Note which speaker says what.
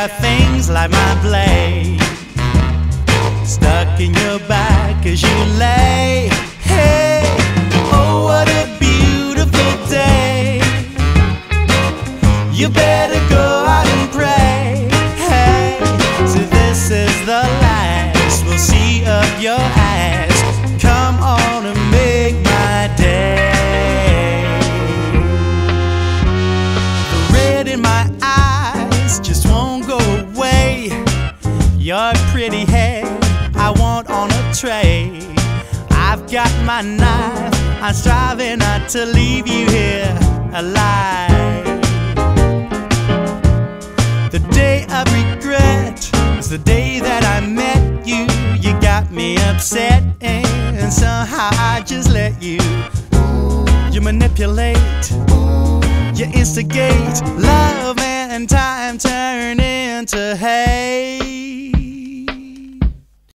Speaker 1: got things like my blade stuck in your back as you lay. Hey, oh, what a beautiful day. You better go out and pray. Hey, so this is the last we'll see of your ass. Come on and make my day. The red in my eyes just won't go away. Your pretty hair I want on a tray. I've got my knife, I'm striving not to leave you here alive. The day of regret was the day that I met you. You got me upset and somehow I just let you. You manipulate, you instigate, love and time turn into hate.